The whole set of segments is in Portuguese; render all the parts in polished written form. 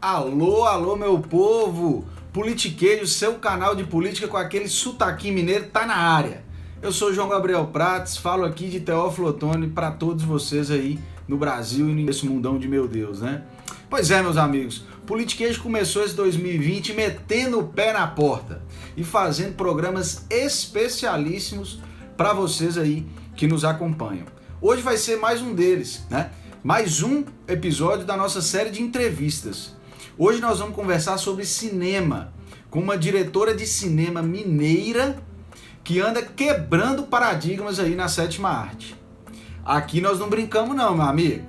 Alô, alô, meu povo! Politiquejo, seu canal de política com aquele sotaquinho mineiro, tá na área. Eu sou João Gabriel Prates, falo aqui de Teófilo Otoni para todos vocês aí no Brasil e nesse mundão de meu Deus, né? Pois é, meus amigos, Politiquejo começou esse 2020 metendo o pé na porta e fazendo programas especialíssimos para vocês aí que nos acompanham. Hoje vai ser mais um deles, né? Mais um episódio da nossa série de entrevistas. Hoje nós vamos conversar sobre cinema, com uma diretora de cinema mineira que anda quebrando paradigmas aí na sétima arte. Aqui nós não brincamos não, meu amigo.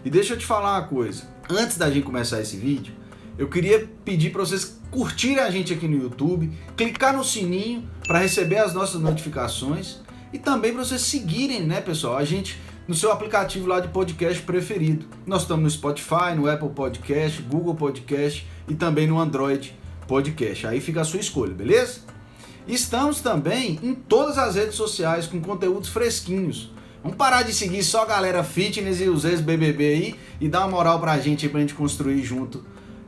E deixa eu te falar uma coisa. Antes da gente começar esse vídeo, eu queria pedir para vocês curtirem a gente aqui no YouTube, clicar no sininho para receber as nossas notificações e também para vocês seguirem, né, pessoal, a gente no seu aplicativo lá de podcast preferido. Nós estamos no Spotify, no Apple Podcast, Google Podcast e também no Android Podcast. Aí fica a sua escolha, beleza? Estamos também em todas as redes sociais com conteúdos fresquinhos. Vamos parar de seguir só a galera fitness e os ex-BBB aí e dar uma moral pra gente construir junto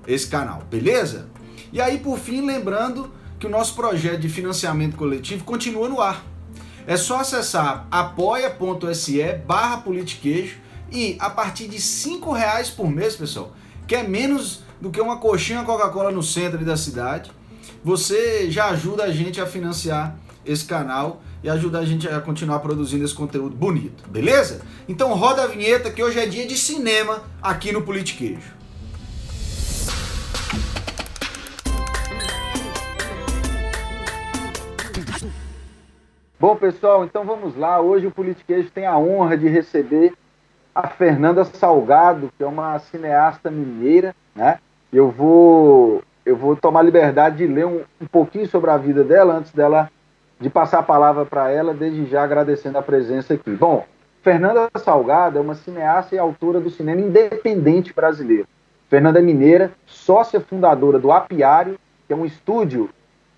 esse canal, beleza? E aí, por fim, lembrando que o nosso projeto de financiamento coletivo continua no ar. É só acessar apoia.se/politiquejo e a partir de R$5 por mês, pessoal, que é menos do que uma coxinha Coca-Cola no centro da cidade, você já ajuda a gente a financiar esse canal e ajuda a gente a continuar produzindo esse conteúdo bonito, beleza? Então roda a vinheta que hoje é dia de cinema aqui no Politiquejo. Bom, pessoal, então vamos lá. Hoje o Politiquejo tem a honra de receber a Fernanda Salgado, que é uma cineasta mineira, né? Eu vou tomar liberdade de ler um pouquinho sobre a vida dela, antes de passar a palavra para ela, desde já agradecendo a presença aqui. Bom, Fernanda Salgado é uma cineasta e autora do cinema independente brasileiro. Fernanda é mineira, sócia fundadora do Apiário, que é um estúdio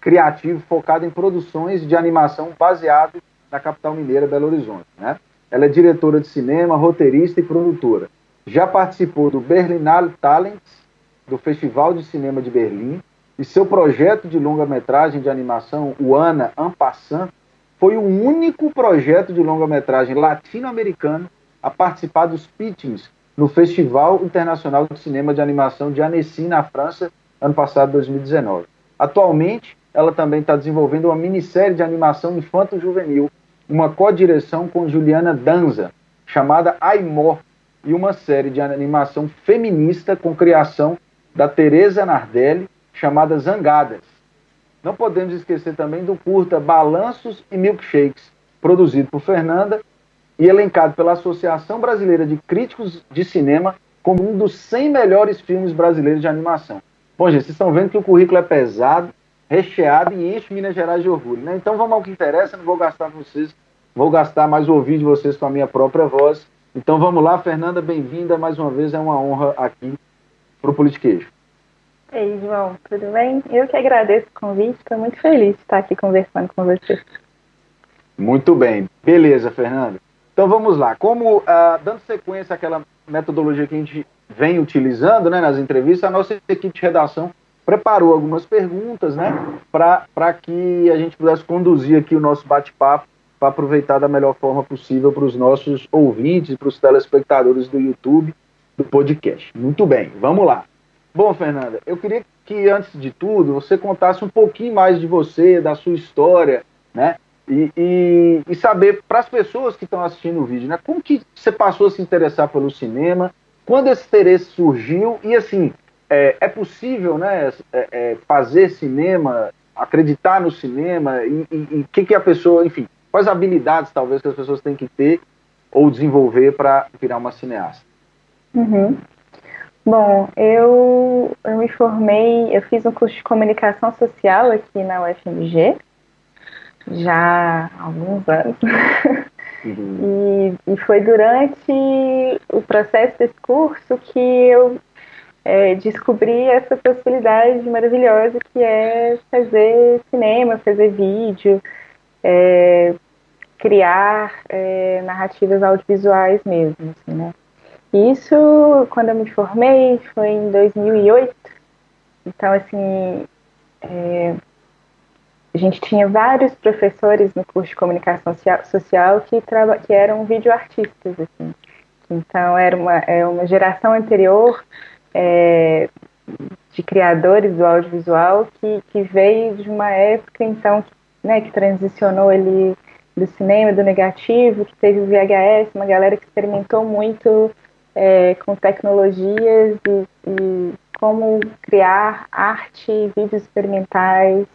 criativo focado em produções de animação baseado na capital mineira, Belo Horizonte, né? Ela é diretora de cinema, roteirista e produtora. Já participou do Berlinale Talents, do Festival de Cinema de Berlim, e seu projeto de longa-metragem de animação, o Ana En Passant, foi o único projeto de longa-metragem latino-americano a participar dos pitchings no Festival Internacional de Cinema de Animação de Annecy, na França, ano passado, 2019. Atualmente, ela também está desenvolvendo uma minissérie de animação infanto-juvenil, uma co-direção com Juliana Danza, chamada Aimor, e uma série de animação feminista com criação da Teresa Nardelli, chamada Zangadas. Não podemos esquecer também do curta Balanços e Milkshakes, produzido por Fernanda e elencado pela Associação Brasileira de Críticos de Cinema como um dos 100 melhores filmes brasileiros de animação. Bom, gente, vocês estão vendo que o currículo é pesado, recheado e enche Minas Gerais de orgulho, né? Então vamos ao que interessa, não vou gastar com vocês, vou gastar mais o ouvido de vocês com a minha própria voz. Então vamos lá, Fernanda, bem-vinda mais uma vez, é uma honra aqui para o Politiquejo. Ei, João, tudo bem? Eu que agradeço o convite, estou muito feliz de estar aqui conversando com você. Muito bem, beleza, Fernanda. Então vamos lá, dando sequência àquela metodologia que a gente vem utilizando, né, nas entrevistas, a nossa equipe de redação preparou algumas perguntas, né, para que a gente pudesse conduzir aqui o nosso bate-papo para aproveitar da melhor forma possível para os nossos ouvintes, para os telespectadores do YouTube, do podcast. Muito bem, vamos lá. Bom, Fernanda, eu queria que, antes de tudo, você contasse um pouquinho mais de você, da sua história, né, e saber, para as pessoas que estão assistindo o vídeo, né, como que você passou a se interessar pelo cinema, quando esse interesse surgiu, e assim, é possível, né, fazer cinema, acreditar no cinema, e o que a pessoa, enfim, quais habilidades talvez que as pessoas têm que ter ou desenvolver para virar uma cineasta? Uhum. Bom, eu me formei, eu fiz um curso de comunicação social aqui na UFMG, já há alguns anos. Uhum. E foi durante o processo desse curso que eu descobri essa possibilidade maravilhosa que é fazer cinema, fazer vídeo, criar narrativas audiovisuais mesmo, assim, né? Isso, quando eu me formei, foi em 2008. Então, assim, a gente tinha vários professores no curso de comunicação social que eram videoartistas, assim. Então, uma geração anterior é, de criadores do audiovisual que veio de uma época, então, né, que transicionou ali do cinema, do negativo, que teve o VHS, uma galera que experimentou muito com tecnologias e como criar arte, vídeos experimentais,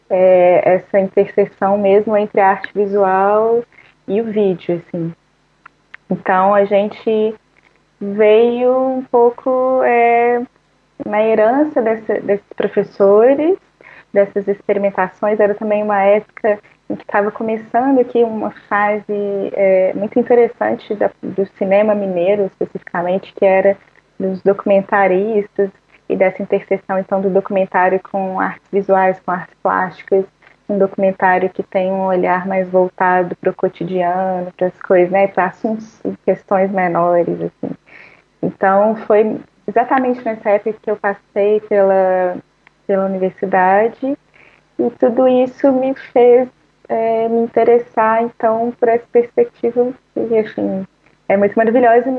essa interseção mesmo entre a arte visual e o vídeo, assim. Então, a gente veio um pouco na herança desses professores, dessas experimentações. Era também uma época em que estava começando aqui uma fase muito interessante do cinema mineiro, especificamente, que era dos documentaristas e dessa interseção, então, do documentário com artes visuais, com artes plásticas, um documentário que tem um olhar mais voltado para o cotidiano, para as coisas, né, para assuntos e questões menores, assim. Então, foi exatamente nessa época que eu passei pela universidade e tudo isso me fez me interessar, então, por essa perspectiva que, assim, é muito maravilhosa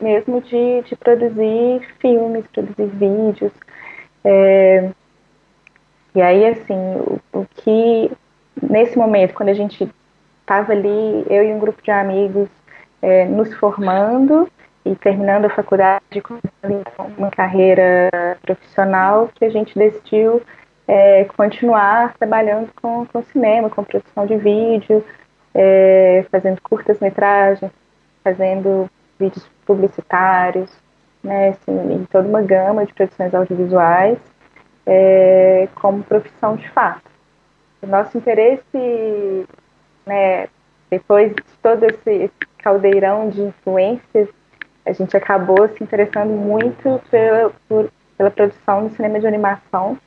mesmo de produzir filmes, produzir vídeos. E aí, assim, o que, nesse momento, quando a gente estava ali, eu e um grupo de amigos, nos formando e terminando a faculdade, começando então, uma carreira profissional, que a gente decidiu continuar trabalhando com cinema, com produção de vídeo, fazendo curtas-metragens, fazendo vídeos publicitários, né, assim, em toda uma gama de produções audiovisuais, como profissão de fato. O nosso interesse, né, depois de todo esse caldeirão de influências, a gente acabou se interessando muito pela produção do cinema de animação,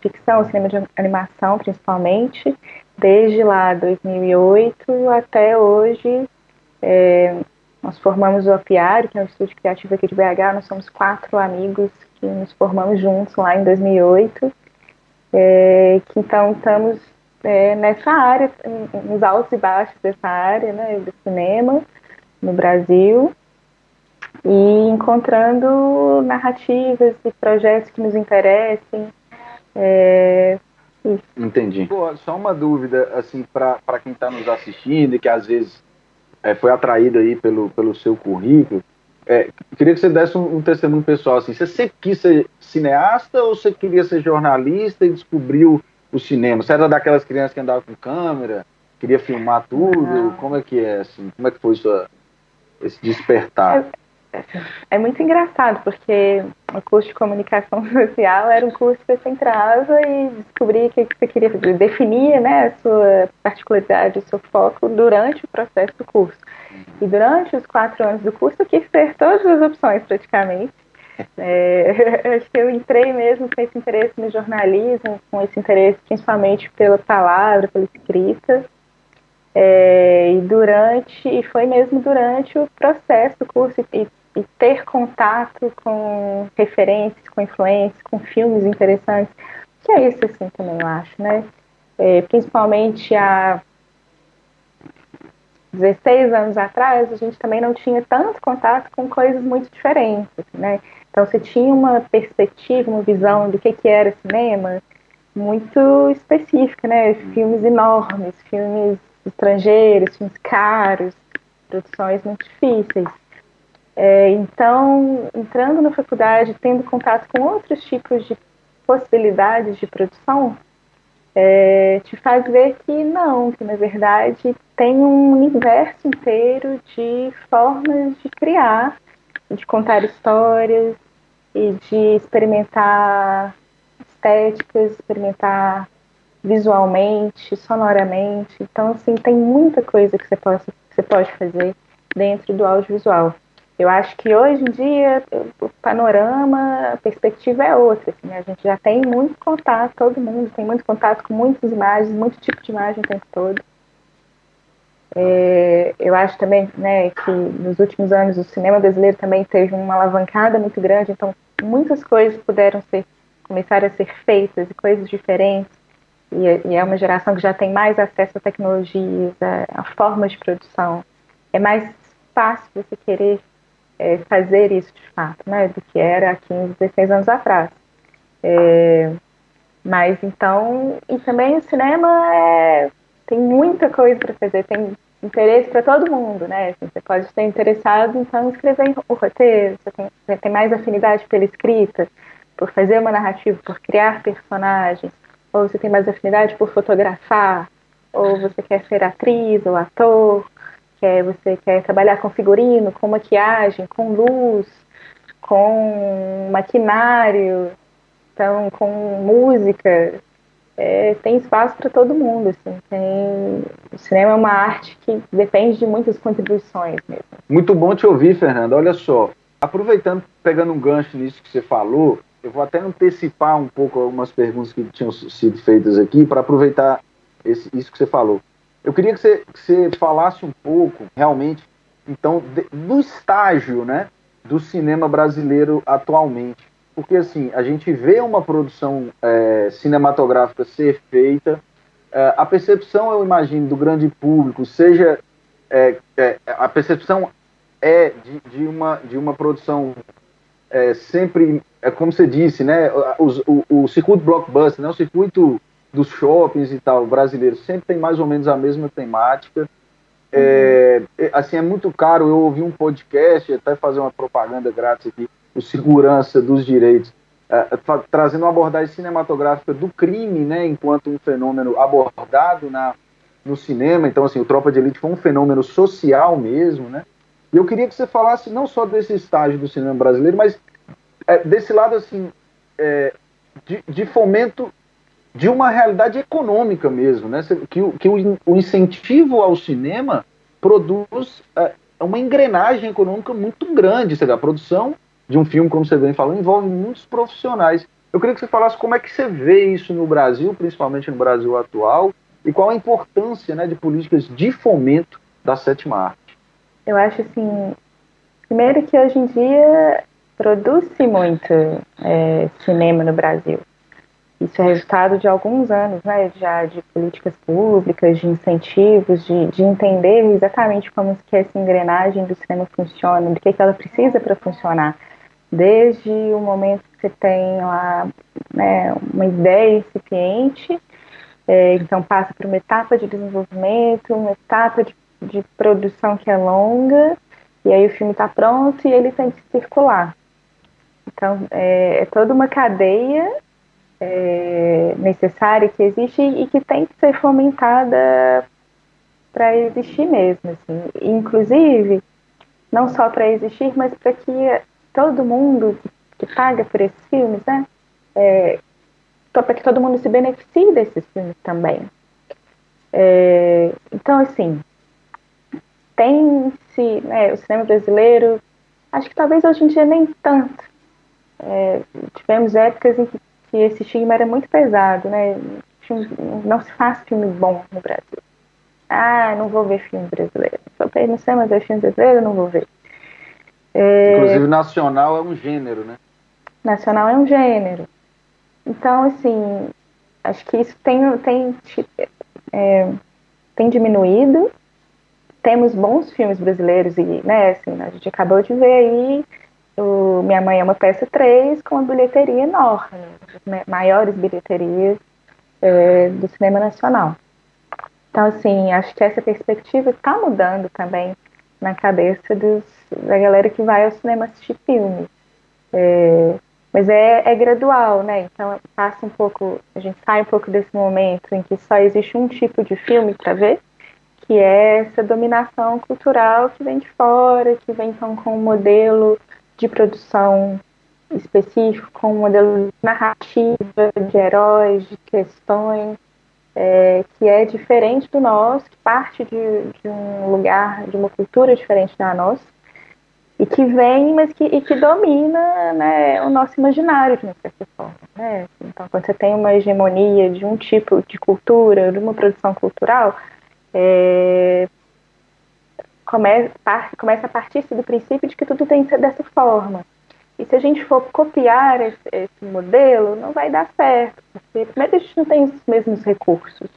ficção, cinema de animação principalmente, desde lá 2008 até hoje. Nós formamos o Apiário, que é um estúdio criativo aqui de BH, nós somos 4 amigos que nos formamos juntos lá em 2008, que então estamos nessa área, nos altos e baixos dessa área, né, do cinema no Brasil, e encontrando narrativas e projetos que nos interessem. Entendi. Pô, só uma dúvida, assim, para quem está nos assistindo e que às vezes foi atraído aí pelo seu currículo, queria que você desse um testemunho pessoal, assim, você sempre quis ser cineasta ou você queria ser jornalista e descobriu o cinema? Você era daquelas crianças que andavam com câmera, queria filmar tudo? Como é que é, assim? Como é que foi esse despertar? É muito engraçado, porque o curso de comunicação social era um curso que você entrava e descobria o que você queria fazer, definia, né, a sua particularidade, o seu foco durante o processo do curso. E durante os 4 anos do curso eu quis ter todas as opções, praticamente. Acho que eu entrei mesmo com esse interesse no jornalismo, com esse interesse principalmente pela palavra, pela escrita. E foi mesmo durante o processo do curso e ter contato com referências, com influências, com filmes interessantes, que é isso assim também eu acho, né? Principalmente há 16 anos atrás, a gente também não tinha tanto contato com coisas muito diferentes, né? Então você tinha uma perspectiva, uma visão do que era cinema muito específica, né? Filmes enormes, filmes estrangeiros, filmes caros, produções muito difíceis. Então, entrando na faculdade, tendo contato com outros tipos de possibilidades de produção, te faz ver que não, que na verdade tem um universo inteiro de formas de criar, de contar histórias e de experimentar estéticas, experimentar visualmente, sonoramente. Então, assim, tem muita coisa que você pode fazer dentro do audiovisual. Eu acho que hoje em dia o panorama, a perspectiva é outra. Assim, a gente já tem muito contato, todo mundo tem muito contato com muitas imagens, muito tipo de imagem o tempo todo. Eu acho também, né, que nos últimos anos o cinema brasileiro também teve uma alavancada muito grande, então muitas coisas começaram a ser feitas e coisas diferentes, e é uma geração que já tem mais acesso a tecnologias, a formas de produção. É mais fácil você querer fazer isso de fato, né, do que era há 15, 16 anos atrás. Mas então, e também o cinema tem muita coisa para fazer, tem interesse para todo mundo, né? Assim, você pode estar interessado então em escrever o roteiro, você tem mais afinidade pela escrita, por fazer uma narrativa, por criar personagens, ou você tem mais afinidade por fotografar, ou você quer ser atriz ou ator, você quer trabalhar com figurino, com maquiagem, com luz, com maquinário, então, com música, tem espaço para todo mundo. Assim, o cinema é uma arte que depende de muitas contribuições mesmo. Muito bom te ouvir, Fernando. Olha só, aproveitando, pegando um gancho nisso que você falou, eu vou até antecipar um pouco algumas perguntas que tinham sido feitas aqui para aproveitar isso que você falou. Eu queria que você falasse um pouco, realmente, então, do estágio, né, do cinema brasileiro atualmente. Porque, assim, a gente vê uma produção cinematográfica ser feita, a percepção, eu imagino, do grande público, seja a percepção de uma produção sempre, como você disse, né, o circuito blockbuster, né, o circuito dos shoppings e tal, brasileiro, sempre tem mais ou menos a mesma temática. Assim, é muito caro. Eu ouvi um podcast, até fazer uma propaganda grátis aqui, o Segurança dos Direitos, trazendo uma abordagem cinematográfica do crime, né, enquanto um fenômeno abordado no cinema. Então, assim, o Tropa de Elite foi um fenômeno social mesmo, né? E eu queria que você falasse não só desse estágio do cinema brasileiro, mas desse lado, assim, de fomento de uma realidade econômica mesmo, né? Que o incentivo ao cinema produz uma engrenagem econômica muito grande. Sabe? A produção de um filme, como você bem falou, envolve muitos profissionais. Eu queria que você falasse como é que você vê isso no Brasil, principalmente no Brasil atual, e qual a importância, né, de políticas de fomento da sétima arte. Eu acho assim, primeiro que hoje em dia produz-se muito cinema no Brasil. Isso é resultado de alguns anos, né, já de políticas públicas, de incentivos, de entender exatamente como que essa engrenagem do cinema funciona, do que ela precisa para funcionar. Desde o momento que você tem lá, né, uma ideia incipiente, então passa por uma etapa de desenvolvimento, uma etapa de produção que é longa, e aí o filme está pronto e ele tem que circular. Então é toda uma cadeia necessária que existe e que tem que ser fomentada para existir mesmo, assim. Inclusive, não só para existir, mas para que todo mundo que paga por esses filmes, né, para que todo mundo se beneficie desses filmes também. Então, assim, tem-se, né, o cinema brasileiro, acho que talvez hoje em dia nem tanto. Tivemos épocas em que esse estigma era muito pesado, né? Não se faz filme bom no Brasil. Ah, não vou ver filme brasileiro. Só para ir no cinema ver filme brasileiro, eu não vou ver. Inclusive, nacional é um gênero, né? Nacional é um gênero. Então, assim, acho que isso tem diminuído. Temos bons filmes brasileiros e, né, assim, a gente acabou de ver aí Minha Mãe é uma Peça 3 com uma bilheteria enorme, as maiores bilheterias do cinema nacional. Então, assim, acho que essa perspectiva está mudando também na cabeça da galera que vai ao cinema assistir filme. Mas é gradual, né? Então, passa um pouco, a gente sai um pouco desse momento em que só existe um tipo de filme para ver, que é essa dominação cultural que vem de fora, que vem então com um modelo de produção específico, com um modelo de narrativa, de heróis, de questões, que é diferente do nosso, que parte de um lugar, de uma cultura diferente da nossa, e que vem, mas que domina, né, o nosso imaginário de uma certa forma. Né? Então, quando você tem uma hegemonia de um tipo de cultura, de uma produção cultural, começa a partir-se do princípio de que tudo tem que ser dessa forma. E se a gente for copiar esse modelo, não vai dar certo, porque primeiro a gente não tem os mesmos recursos,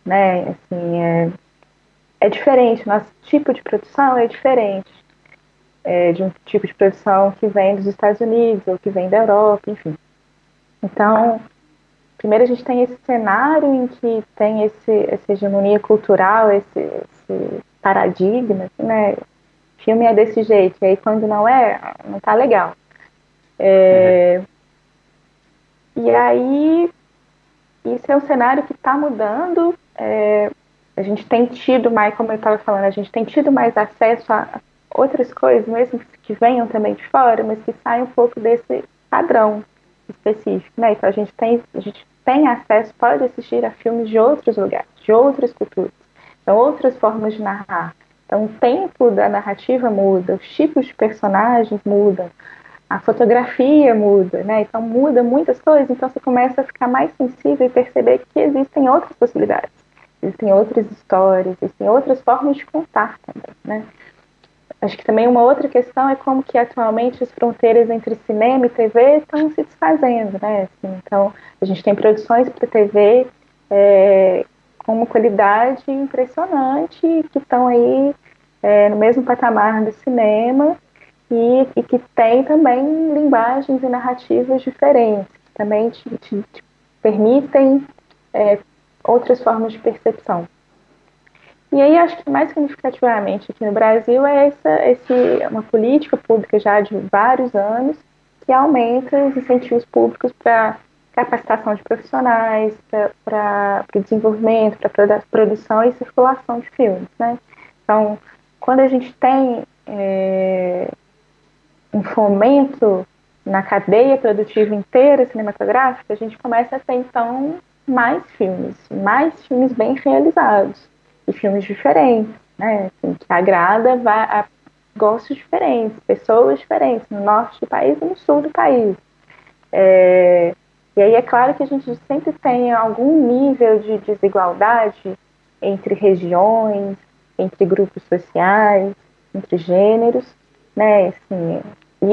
né? Assim, é diferente, nosso tipo de produção é diferente de um tipo de produção que vem dos Estados Unidos ou que vem da Europa, enfim. Então, primeiro a gente tem esse cenário em que tem essa hegemonia cultural, esse paradigma, assim, né? Filme é desse jeito, e aí quando não é, não tá legal. E aí, isso é um cenário que está mudando. A gente tem tido mais, como eu estava falando, a gente tem tido mais acesso a outras coisas, mesmo que venham também de fora, mas que saem um pouco desse padrão específico, né? Então a gente tem acesso, pode assistir a filmes de outros lugares, de outras culturas, então outras formas de narrar. Então o tempo da narrativa muda, os tipos de personagens mudam, a fotografia muda, né? Então muda muitas coisas, então você começa a ficar mais sensível e perceber que existem outras possibilidades, existem outras histórias, existem outras formas de contar também, né? Acho que também uma outra questão é como que atualmente as fronteiras entre cinema e TV estão se desfazendo, né? Assim, então, a gente tem produções para TV com uma qualidade impressionante que estão aí no mesmo patamar do cinema e que tem também linguagens e narrativas diferentes, que também te permitem outras formas de percepção. E aí acho que mais significativamente aqui no Brasil é uma política pública já de vários anos que aumenta os incentivos públicos para capacitação de profissionais, para o desenvolvimento, para produção e circulação de filmes, né? Então, quando a gente tem um fomento na cadeia produtiva inteira cinematográfica, a gente começa a ter, então, mais filmes bem realizados e filmes diferentes, né? Assim, que agrada a gostos diferentes, pessoas diferentes, no norte do país e no sul do país. E aí é claro que a gente sempre tem algum nível de desigualdade entre regiões, entre grupos sociais, entre gêneros, né? Assim,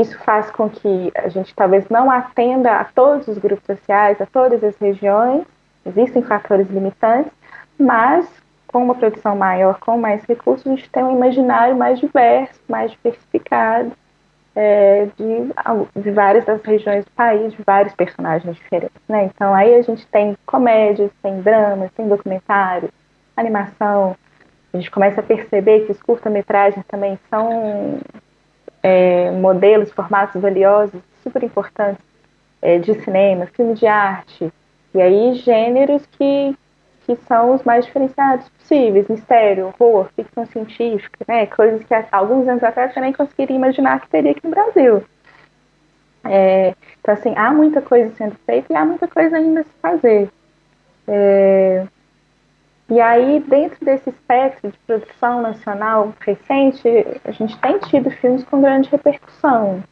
isso faz com que a gente talvez não atenda a todos os grupos sociais, a todas as regiões, existem fatores limitantes, mas com uma produção maior, com mais recursos, a gente tem um imaginário mais diverso, mais diversificado, de várias das regiões do país, de vários personagens diferentes, né? Então aí a gente tem comédias, tem dramas, tem documentários, animação. A gente começa a perceber que os curta-metragens também são modelos, formatos valiosos, super importantes de cinema, filme de arte, e aí gêneros que são os mais diferenciados possíveis, mistério, horror, ficção científica, né? Coisas que há alguns anos atrás você nem conseguiria imaginar que teria aqui no Brasil. Então, assim, há muita coisa sendo feita e há muita coisa ainda a se fazer. E aí, dentro desse espectro de produção nacional recente, a gente tem tido filmes com grande repercussão,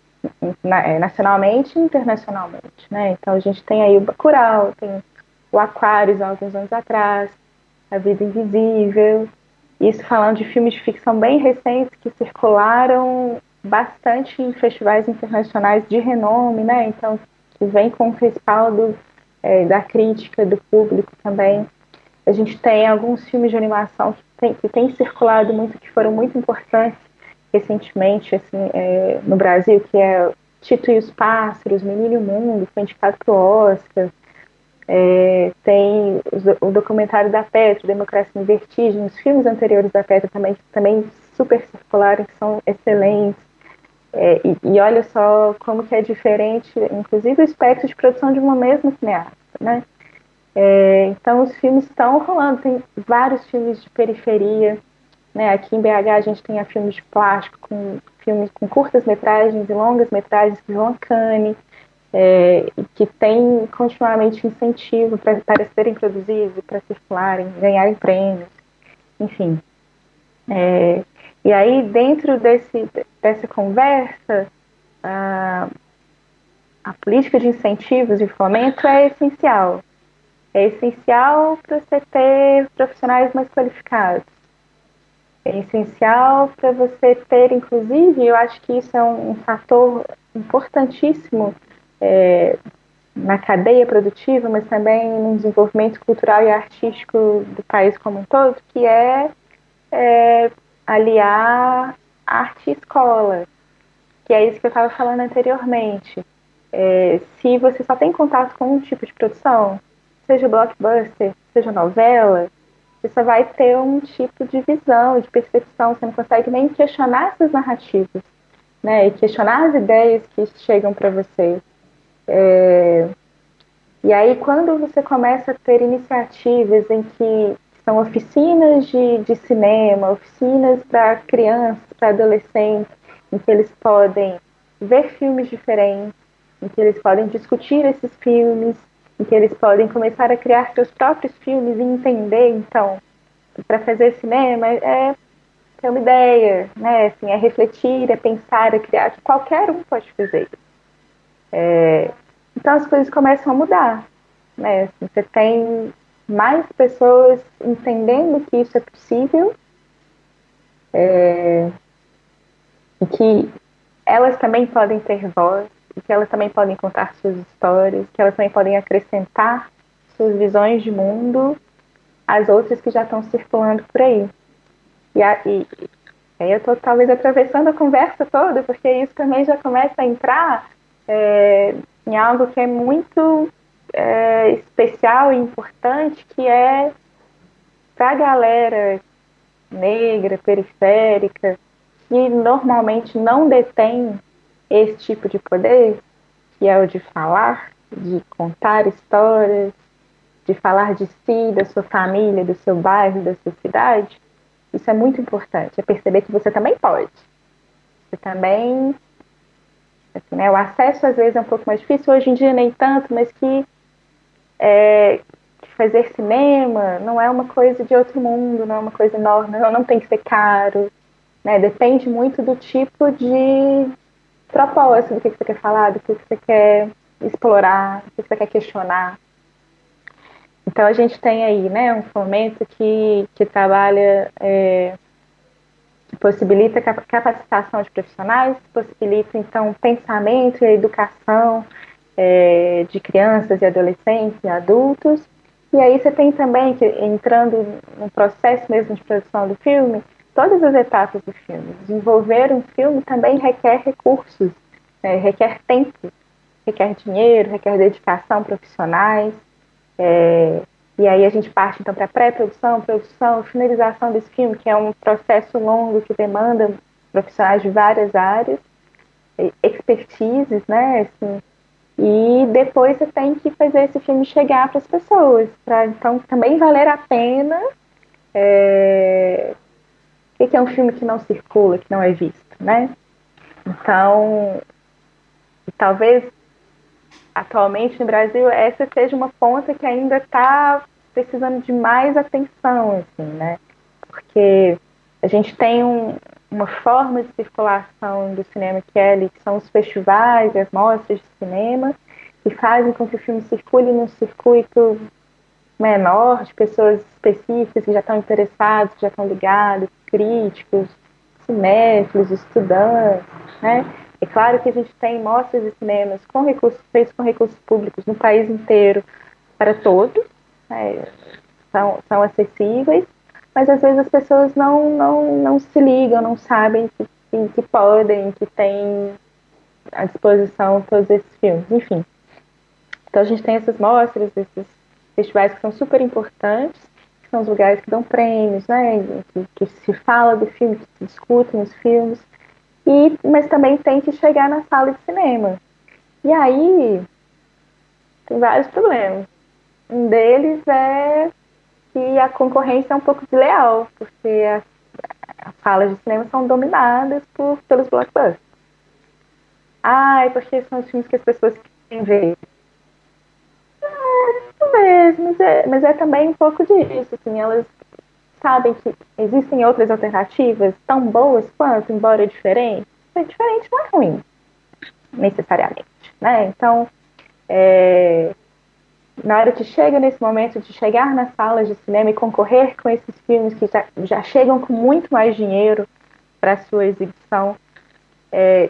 nacionalmente e internacionalmente, né? Então, a gente tem aí o Bacurau, tem o Aquários, há alguns anos atrás, A Vida Invisível. Isso falando de filmes de ficção bem recentes que circularam bastante em festivais internacionais de renome, né? Então, que vem com o respaldo da crítica, do público também. A gente tem alguns filmes de animação que tem circulado muito, que foram muito importantes recentemente assim, no Brasil, que é Tito e os Pássaros, Menino e o Mundo, foi indicado para o Oscar. Tem o documentário da Petra, Democracia em Vertigem, os filmes anteriores da Petra também super circularam, que são excelentes. E olha só como que é diferente, inclusive o espectro de produção de uma mesma cineasta, né? Então os filmes estão rolando, tem vários filmes de periferia, né? Aqui em BH a gente tem filmes de plástico, filmes com curtas metragens e longas metragens que vão a Cannes, que tem continuamente incentivo para serem produzidos, para circularem, ganharem prêmios, enfim. E aí dentro dessa conversa, a política de incentivos e fomento é essencial. É essencial para você ter profissionais mais qualificados. é essencial para você ter, inclusive, eu acho que isso é um fator importantíssimo na cadeia produtiva, mas também no desenvolvimento cultural e artístico do país como um todo, que é aliar arte e escola, que é isso que eu estava falando anteriormente. Se você só tem contato com um tipo de produção, seja blockbuster, seja novela, você só vai ter um tipo de visão, de percepção, você não consegue nem questionar essas narrativas, né? E questionar as ideias que chegam para você. E aí, quando você começa a ter iniciativas em que são oficinas de cinema, oficinas para crianças, para adolescentes, em que eles podem ver filmes diferentes, em que eles podem discutir esses filmes, em que eles podem começar a criar seus próprios filmes e entender, então, para fazer cinema é ter uma ideia, né? Assim, é refletir, é pensar, é criar, que qualquer um pode fazer isso. Então as coisas começam a mudar, né? Assim, você tem mais pessoas entendendo que isso é possível e que elas também podem ter voz, e que elas também podem contar suas histórias, que elas também podem acrescentar suas visões de mundo às outras que já estão circulando por aí. E aí eu estou talvez atravessando a conversa toda, porque isso também já começa a entrar em algo que é muito especial e importante, que é para a galera negra, periférica, que normalmente não detém esse tipo de poder, que é o de falar, de contar histórias, de falar de si, da sua família, do seu bairro, da sua cidade. Isso é muito importante, é perceber que você também pode. Você também, assim, né, o acesso às vezes é um pouco mais difícil, hoje em dia nem tanto, mas que fazer cinema não é uma coisa de outro mundo, não é uma coisa enorme, não tem que ser caro, né? Depende muito do tipo de propósito, do que você quer falar, do que você quer explorar, do que você quer questionar. Então a gente tem aí, né, um fomento que trabalha, que possibilita capacitação de profissionais, possibilita então o pensamento e a educação de crianças e adolescentes e adultos. E aí você tem também, que, entrando no processo mesmo de produção do filme, todas as etapas do filme. Desenvolver um filme também requer recursos, requer tempo, requer dinheiro, requer dedicação profissionais. E aí a gente parte então para pré-produção, produção, finalização desse filme, que é um processo longo que demanda profissionais de várias áreas, expertises, né? Assim, e depois você tem que fazer esse filme chegar para as pessoas, para então também valer a pena. O que é um filme que não circula, que não é visto, né? Então, talvez atualmente no Brasil essa seja uma ponta que ainda está precisando de mais atenção, assim, né? Porque a gente tem uma forma de circulação do cinema que é ali, que são os festivais, as mostras de cinema, que fazem com que o filme circule num circuito menor, de pessoas específicas que já estão interessadas, que já estão ligadas, críticos, cinéfilos, estudantes, né? É claro que a gente tem mostras de cinemas com recursos, feitos com recursos públicos no país inteiro para todos, né? São acessíveis, mas às vezes as pessoas não se ligam, não sabem que podem, que têm à disposição todos esses filmes, enfim. Então a gente tem essas mostras, esses festivais que são super importantes, que são os lugares que dão prêmios, né? Que se fala do filme, que se discutem os filmes, mas também tem que chegar na sala de cinema. E aí tem vários problemas. Um deles é que a concorrência é um pouco desleal, porque as salas de cinema são dominadas pelos blockbusters. Ah, é porque são os filmes que as pessoas querem ver. Talvez, mas é também um pouco disso, assim, elas sabem que existem outras alternativas tão boas quanto, embora diferentes. Ser diferente não é ruim, necessariamente, né? Então, na hora que chega nesse momento de chegar nas salas de cinema e concorrer com esses filmes que já chegam com muito mais dinheiro para sua exibição,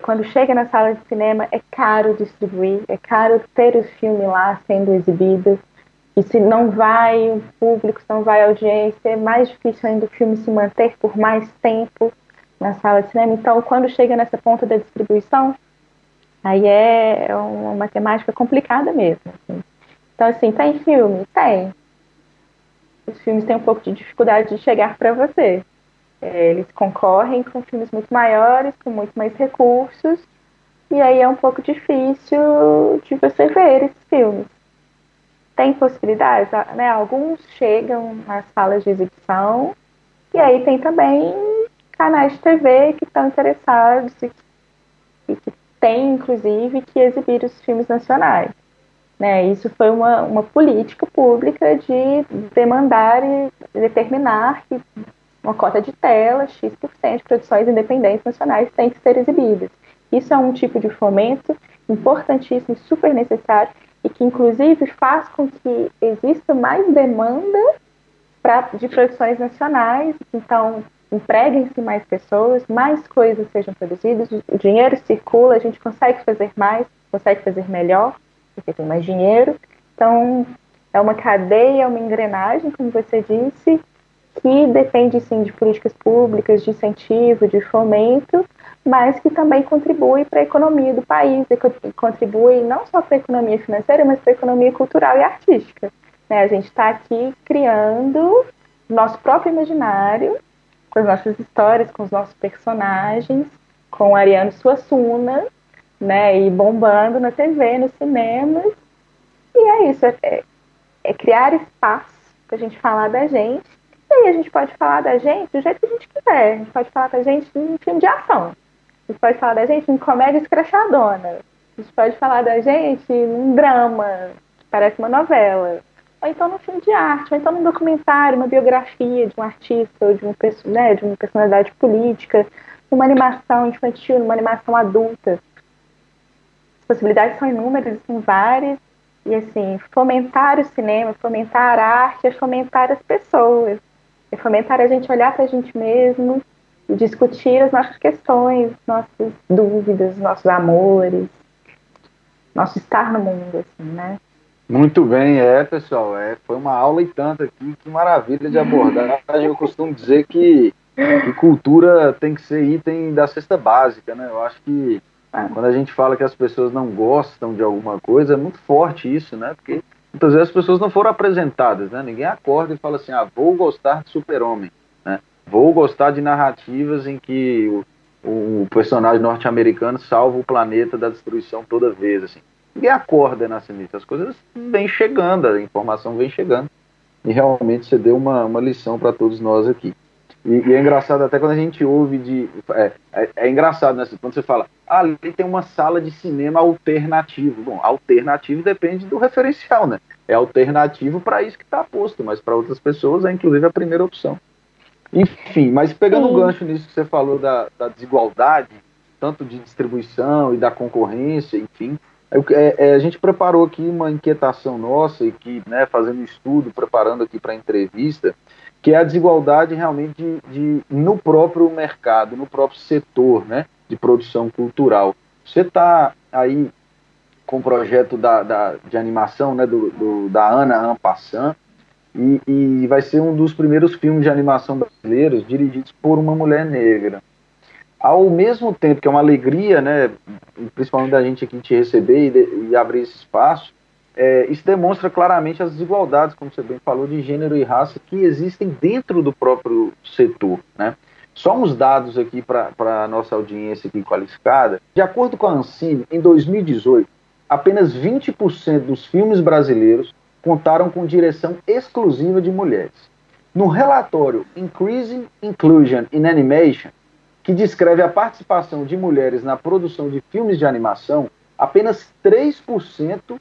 quando chega na sala de cinema é caro distribuir, é caro ter o filme lá sendo exibido, e se não vai o público, se não vai a audiência, é mais difícil ainda o filme se manter por mais tempo na sala de cinema. Então, quando chega nessa ponta da distribuição, aí é uma matemática complicada mesmo. Assim. Então, assim, tem filme? Tem. Os filmes têm um pouco de dificuldade de chegar para você. Eles concorrem com filmes muito maiores, com muito mais recursos, e aí é um pouco difícil de você ver esses filmes. Tem possibilidades, né? Alguns chegam nas salas de exibição, e aí tem também canais de TV que estão interessados e que têm, inclusive, que exibir os filmes nacionais. Né? Isso foi uma política pública de demandar e determinar que uma cota de tela, X% de produções independentes nacionais tem que ser exibidas. Isso é um tipo de fomento importantíssimo, super necessário, e que inclusive faz com que exista mais demanda de produções nacionais, então empreguem-se mais pessoas, mais coisas sejam produzidas, o dinheiro circula, a gente consegue fazer mais, consegue fazer melhor, porque tem mais dinheiro. Então, é uma cadeia, uma engrenagem, como você disse, que depende, sim, de políticas públicas, de incentivo, de fomento, mas que também contribui para a economia do país, e contribui não só para a economia financeira, mas para a economia cultural e artística. Né? A gente está aqui criando nosso próprio imaginário, com as nossas histórias, com os nossos personagens, com Ariano Suassuna, né, e bombando na TV, nos cinemas. E é isso, é criar espaço para a gente falar da gente. E aí a gente pode falar da gente do jeito que a gente quiser. A gente pode falar da gente em filme de ação. A gente pode falar da gente em comédia escrachadona. A gente pode falar da gente num drama, que parece uma novela. Ou então num filme de arte, ou então num documentário, uma biografia de um artista, ou de uma personalidade política, uma animação infantil, uma animação adulta. As possibilidades são inúmeras, são várias. E, assim, fomentar o cinema, fomentar a arte, é fomentar as pessoas. É fomentar a gente olhar para a gente mesmo e discutir as nossas questões, nossas dúvidas, nossos amores, nosso estar no mundo, assim, né? Muito bem, pessoal, foi uma aula e tanto aqui, que maravilha de abordagem. Eu costumo dizer que cultura tem que ser item da cesta básica, né? Eu acho que quando a gente fala que as pessoas não gostam de alguma coisa, é muito forte isso, né? Porque muitas vezes as pessoas não foram apresentadas, né? Ninguém acorda e fala assim, vou gostar de Super-Homem, né? Vou gostar de narrativas em que o personagem norte-americano salva o planeta da destruição toda vez, assim. Ninguém acorda nessa nisso, as coisas vêm chegando, a informação vem chegando, e realmente você deu uma lição para todos nós aqui. E é engraçado até quando a gente ouve é engraçado, né? Quando você fala, ali tem uma sala de cinema alternativo. Bom, alternativo depende do referencial, né? É alternativo para isso que está posto, mas para outras pessoas é inclusive a primeira opção. Enfim, mas pegando um gancho nisso que você falou da desigualdade, tanto de distribuição e da concorrência, enfim, a gente preparou aqui uma inquietação nossa e que, né, fazendo estudo, preparando aqui para a entrevista, que é a desigualdade realmente no próprio mercado, no próprio setor, né, de produção cultural. Você está aí com o projeto de animação, né, da Ana Ampassan, e vai ser um dos primeiros filmes de animação brasileiros dirigidos por uma mulher negra. Ao mesmo tempo que é uma alegria, né, principalmente da gente aqui te receber e abrir esse espaço, isso demonstra claramente as desigualdades, como você bem falou, de gênero e raça que existem dentro do próprio setor, né? Só uns dados aqui para a nossa audiência aqui qualificada. De acordo com a Ancine, em 2018, apenas 20% dos filmes brasileiros contaram com direção exclusiva de mulheres. No relatório Increasing Inclusion in Animation, que descreve a participação de mulheres na produção de filmes de animação, apenas 3%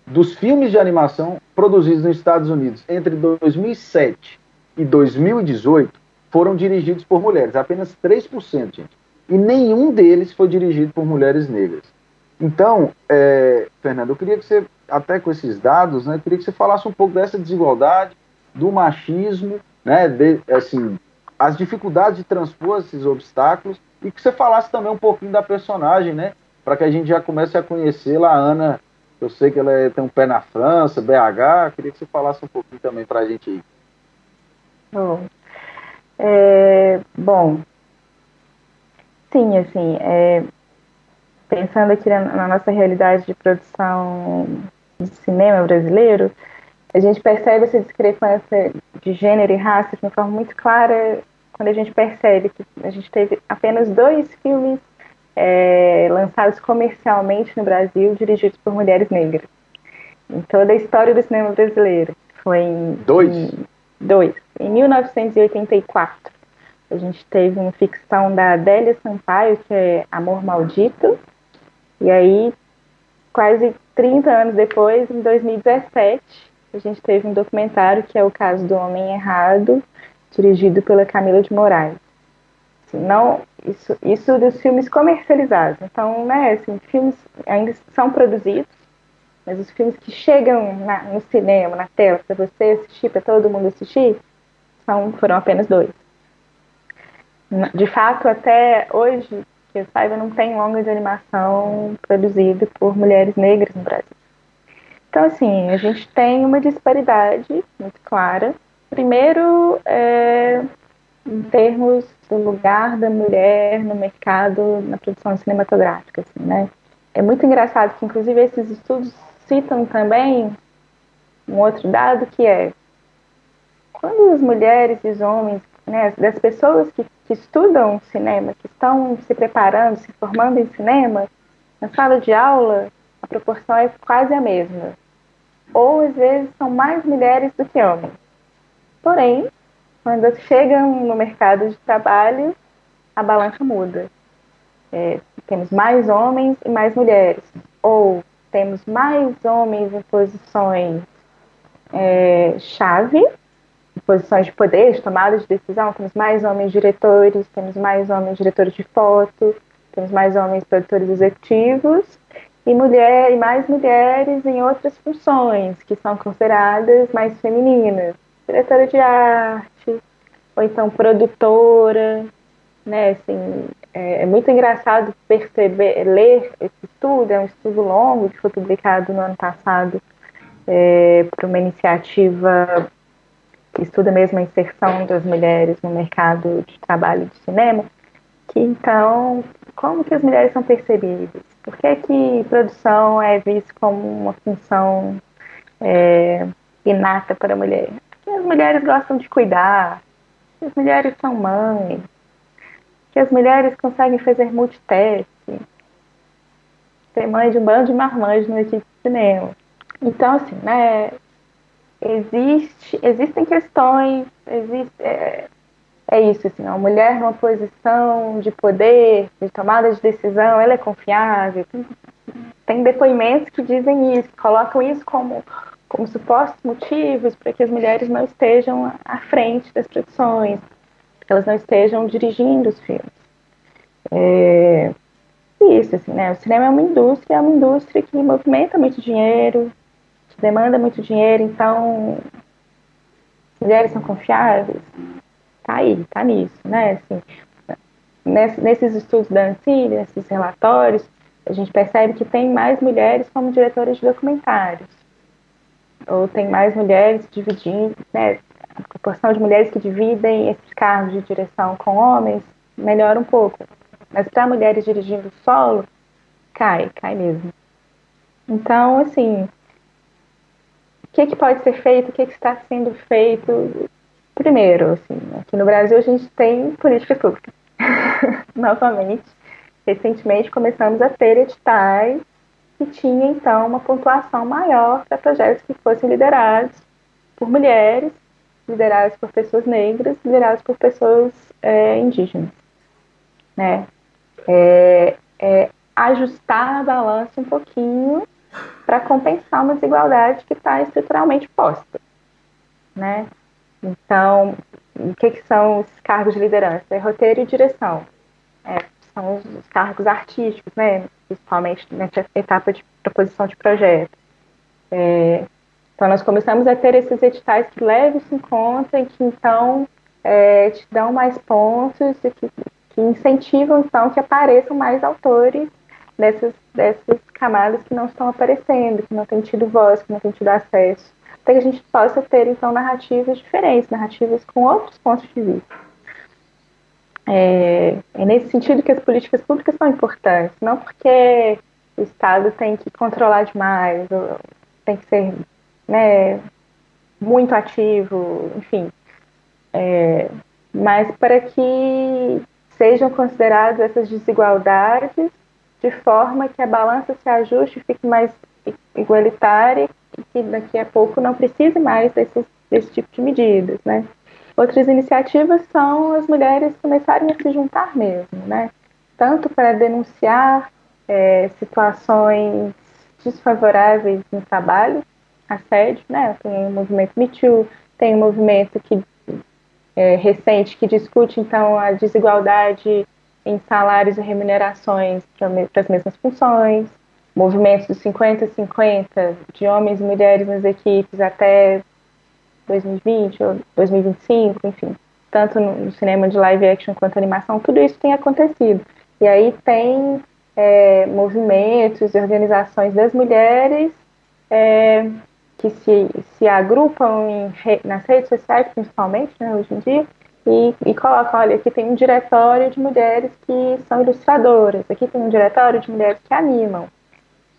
dos filmes de animação produzidos nos Estados Unidos entre 2007 e 2018 foram dirigidos por mulheres, apenas 3%, gente. E nenhum deles foi dirigido por mulheres negras. Então, Fernando, eu queria que você, até com esses dados, né, eu queria que você falasse um pouco dessa desigualdade, do machismo, né, assim, as dificuldades de transpor esses obstáculos, e que você falasse também um pouquinho da personagem, né, para que a gente já comece a conhecê-la. A Ana, eu sei que ela tem um pé na França, BH, eu queria que você falasse um pouquinho também para a gente aí. Bom, bom, sim, assim, pensando aqui na nossa realidade de produção de cinema brasileiro, a gente percebe essa discrepância de gênero e raça de uma forma muito clara quando a gente percebe que a gente teve apenas 2 filmes lançados comercialmente no Brasil dirigidos por mulheres negras em toda a história do cinema brasileiro. Foi Dois? dois. Em 1984, a gente teve uma ficção da Adélia Sampaio, que é Amor Maldito, e aí, quase 30 anos depois, em 2017, a gente teve um documentário que é O Caso do Homem Errado, dirigido pela Camila de Moraes. Assim, não, isso dos filmes comercializados. Então, né, assim, filmes ainda são produzidos, mas os filmes que chegam no cinema, na tela, para você assistir, para todo mundo assistir, foram apenas 2. De fato, até hoje, que eu saiba, não tem longa de animação produzido por mulheres negras no Brasil. Então, assim, a gente tem uma disparidade muito clara. Primeiro, em termos do lugar da mulher no mercado, na produção cinematográfica, assim, né? É muito engraçado que, inclusive, esses estudos citam também um outro dado que é quando as mulheres e os homens, né, das pessoas que estudam cinema, que estão se preparando, se formando em cinema, na sala de aula, a proporção é quase a mesma. Ou, às vezes, são mais mulheres do que homens. Porém, quando chegam no mercado de trabalho, a balança muda. Temos mais homens e mais mulheres. Ou temos mais homens em posições chave, em posições de poder, de tomada de decisão. Temos mais homens diretores, temos mais homens diretores de foto, temos mais homens produtores executivos e mais mulheres em outras funções que são consideradas mais femininas. Diretora de arte, ou então produtora, né? Assim, é muito engraçado perceber, ler esse estudo, é um estudo longo que foi publicado no ano passado por uma iniciativa que estuda mesmo a inserção das mulheres no mercado de trabalho de cinema, que então, como que as mulheres são percebidas? Por que que produção é vista como uma função inata para a mulher? Porque as mulheres gostam de cuidar, as mulheres são mães, que as mulheres conseguem fazer multitasking, ser mãe de um bando de marmanjos no equipe de cinema. Então, assim, né, existem questões, é isso, assim, a mulher numa posição de poder, de tomada de decisão, ela é confiável. Tem depoimentos que dizem isso, que colocam isso como supostos motivos para que as mulheres não estejam à frente das produções, que elas não estejam dirigindo os filmes. Isso, assim, né? O cinema é uma indústria que movimenta muito dinheiro, que demanda muito dinheiro, então mulheres são confiáveis, tá aí, tá nisso, né? Assim, nesses estudos da Ancine, nesses relatórios, a gente percebe que tem mais mulheres como diretoras de documentários, ou tem mais mulheres dividindo, né? A proporção de mulheres que dividem esses cargos de direção com homens melhora um pouco. Mas para mulheres dirigindo solo, cai mesmo. Então, assim, o que pode ser feito, o que está sendo feito? Primeiro, assim, aqui no Brasil a gente tem políticas públicas. Novamente, recentemente começamos a ter editais que tinha então uma pontuação maior para projetos que fossem liderados por mulheres, liderados por pessoas negras, liderados por pessoas indígenas, né? Ajustar a balança um pouquinho para compensar uma desigualdade que está estruturalmente posta, né? Então, o que são os cargos de liderança? É roteiro e direção. são os cargos artísticos, né? Principalmente nessa etapa de proposição de projeto. Então, nós começamos a ter esses editais que levam isso em conta e que, então, te dão mais pontos e que incentivam, então, que apareçam mais autores dessas camadas que não estão aparecendo, que não têm tido voz, que não têm tido acesso, até que a gente possa ter, então, narrativas diferentes, narrativas com outros pontos de vista. É nesse sentido que as políticas públicas são importantes, não porque o Estado tem que controlar demais, ou tem que ser, né, muito ativo, enfim, mas para que sejam consideradas essas desigualdades de forma que a balança se ajuste e fique mais igualitária e que daqui a pouco não precise mais desse tipo de medidas, né? Outras iniciativas são as mulheres começarem a se juntar mesmo, né? Tanto para denunciar situações desfavoráveis no trabalho, assédio, né? Tem o movimento Me Too, tem o movimento recente que discute, então, a desigualdade em salários e remunerações para as mesmas funções, movimentos dos 50-50 de homens e mulheres nas equipes até 2020 ou 2025, enfim, tanto no cinema de live action quanto animação, tudo isso tem acontecido. E aí tem movimentos e organizações das mulheres que se agrupam nas redes sociais, principalmente, né, hoje em dia, e colocam, olha, aqui tem um diretório de mulheres que são ilustradoras, aqui tem um diretório de mulheres que animam.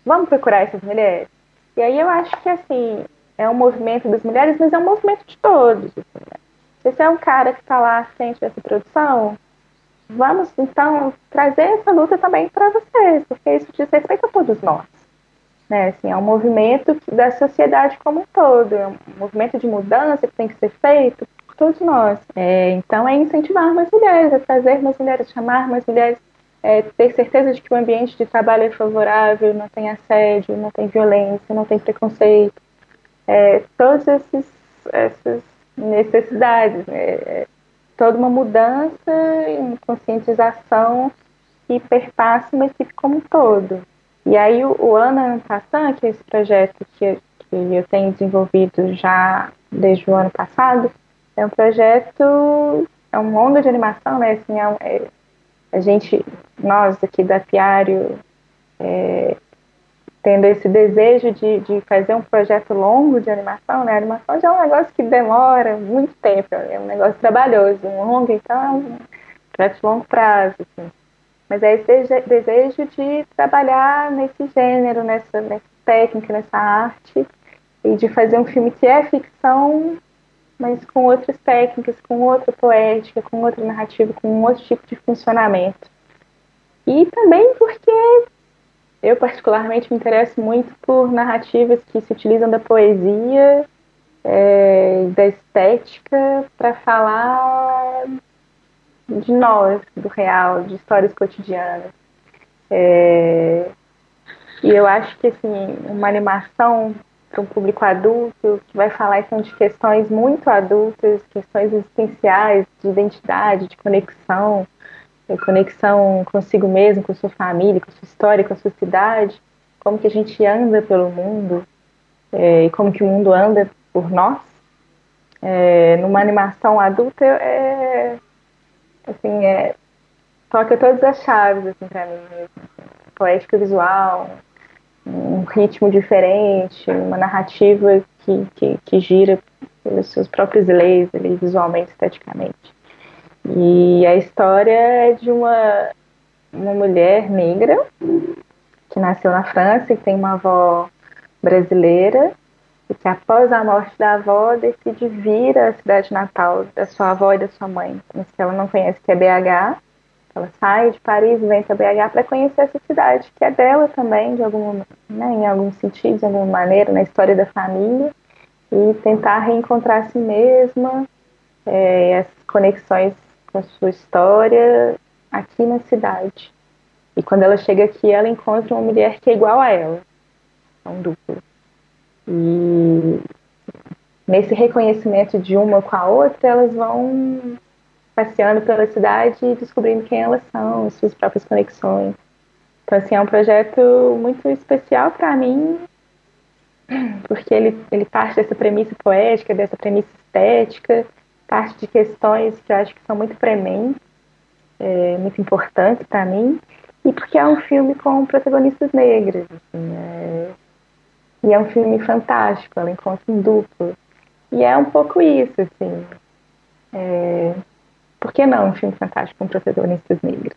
Vamos procurar essas mulheres? E aí eu acho que, assim, é um movimento das mulheres, mas é um movimento de todos. Assim, né? Se você é um cara que está lá à frente dessa produção, vamos, então, trazer essa luta também para vocês, porque isso diz respeito a todos nós. Né? Assim, é um movimento da sociedade como um todo, é um movimento de mudança que tem que ser feito por todos nós. Então, é incentivar mais mulheres, é trazer mais mulheres, chamar mais mulheres, ter certeza de que o ambiente de trabalho é favorável, não tem assédio, não tem violência, não tem preconceito. Todas essas necessidades, né? Toda uma mudança e uma conscientização que perpassa uma equipe como um todo. E aí o Ana Passant, que é esse projeto que eu tenho desenvolvido já desde o ano passado, é um projeto, é uma onda de animação, né? Assim, a gente, nós aqui da Apiário, tendo esse desejo de fazer um projeto longo de animação, né? A animação já é um negócio que demora muito tempo, é um negócio trabalhoso, um longo, então é um projeto de longo prazo, assim. Mas é esse desejo de trabalhar nesse gênero, nessa técnica, nessa arte, e de fazer um filme que é ficção, mas com outras técnicas, com outra poética, com outra narrativa, com um outro tipo de funcionamento. E também porque eu particularmente me interesso muito por narrativas que se utilizam da poesia, da estética, para falar de nós, do real, de histórias cotidianas. E eu acho que, assim, uma animação para um público adulto, que vai falar, então, de questões muito adultas, questões existenciais, de identidade, de conexão consigo mesmo, com sua família, com sua história, com a sua cidade, como que a gente anda pelo mundo, e como que o mundo anda por nós. Numa animação adulta, assim, toca todas as chaves, assim, para mim, poética visual, um ritmo diferente, uma narrativa que gira pelas suas próprias leis, ali, visualmente, esteticamente. E a história é de uma mulher negra que nasceu na França e tem uma avó brasileira e que após a morte da avó decide vir à cidade natal da sua avó e da sua mãe, mas que ela não conhece, que é BH. Ela sai de Paris e vem para BH para conhecer essa cidade, que é dela também, de alguma, né, em algum sentido, de alguma maneira, na história da família, e tentar reencontrar a si mesma, as conexões com a sua história aqui na cidade. E quando ela chega aqui, ela encontra uma mulher que é igual a ela, é um duplo. E nesse reconhecimento de uma com a outra, elas vão passeando pela cidade e descobrindo quem elas são, as suas próprias conexões. Então, assim, é um projeto muito especial para mim, porque ele parte dessa premissa poética, dessa premissa estética, parte de questões que eu acho que são muito prementes, muito importantes para mim, e porque é um filme com protagonistas negras, assim, e é um filme fantástico, ela encontra um duplo. E é um pouco isso, assim. Por que não um filme fantástico com protagonistas negros?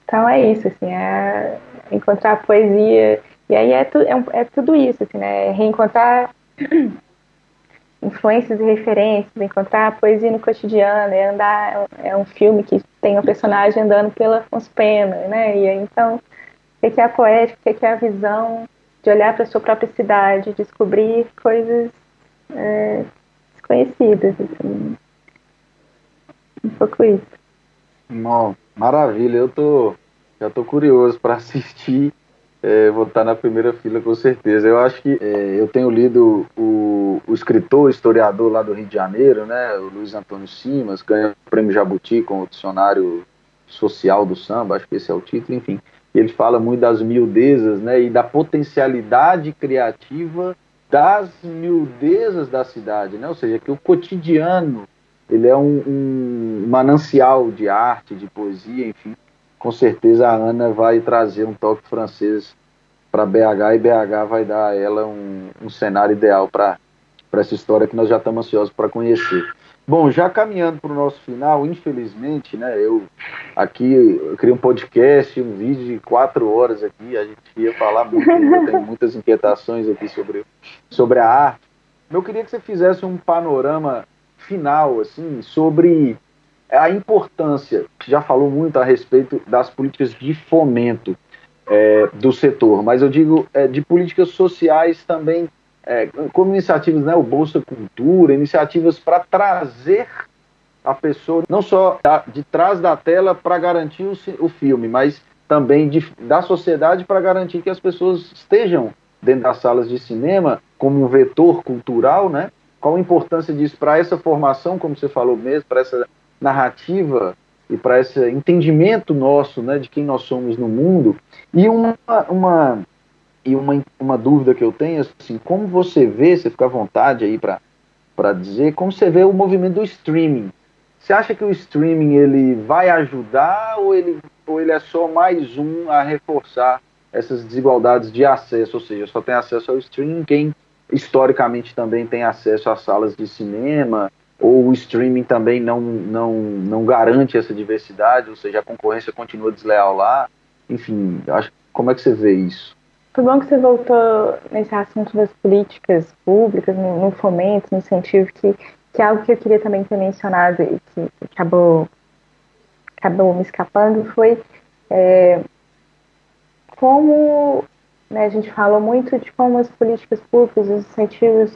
Então é isso, assim, é encontrar a poesia. E aí é tudo isso, assim, né? Reencontrar influências e referências, encontrar a poesia no cotidiano, é um filme que tem um personagem andando pela Afonso Pena, né? E aí, então, o que é a poética, o que é a visão de olhar para a sua própria cidade, descobrir coisas desconhecidas, assim, um pouco isso. Não, maravilha, já tô curioso para assistir. Vou estar na primeira fila com certeza. Eu acho que eu tenho lido o escritor, historiador lá do Rio de Janeiro, né, o Luiz Antônio Simas, ganhou o prêmio Jabuti com o dicionário social do samba, acho que esse é o título, enfim. Ele fala muito das miudezas, né, e da potencialidade criativa das miudezas da cidade, né, ou seja, que o cotidiano ele é um manancial de arte, de poesia, enfim. Com certeza a Ana vai trazer um toque francês para BH e BH vai dar a ela um cenário ideal para essa história que nós já estamos ansiosos para conhecer. Bom, já caminhando para o nosso final, infelizmente, né, eu criei um podcast, um vídeo de 4 horas aqui, a gente ia falar muito ainda, tem muitas inquietações aqui sobre a arte. Eu queria que você fizesse um panorama final, assim, sobre a importância, que já falou muito a respeito das políticas de fomento do setor, mas eu digo de políticas sociais também, como iniciativas, né, o Bolsa Cultura, iniciativas para trazer a pessoa, não só de trás da tela para garantir o filme, mas também da sociedade para garantir que as pessoas estejam dentro das salas de cinema como um vetor cultural, né? Qual a importância disso para essa formação, como você falou mesmo, para essa narrativa e para esse entendimento nosso, né, de quem nós somos no mundo. E uma dúvida que eu tenho, assim, como você vê, você fica à vontade aí para dizer, como você vê o movimento do streaming. Você acha que o streaming ele vai ajudar ou ele é só mais um a reforçar essas desigualdades de acesso? Ou seja, só tem acesso ao streaming quem historicamente também tem acesso às salas de cinema, ou o streaming também não garante essa diversidade, ou seja, a concorrência continua desleal lá. Enfim, como é que você vê isso? Foi bom que você voltou nesse assunto das políticas públicas, no fomento, no incentivo, que é algo que eu queria também ter mencionado e que acabou me escapando, foi como, né, a gente falou muito de como as políticas públicas, os incentivos,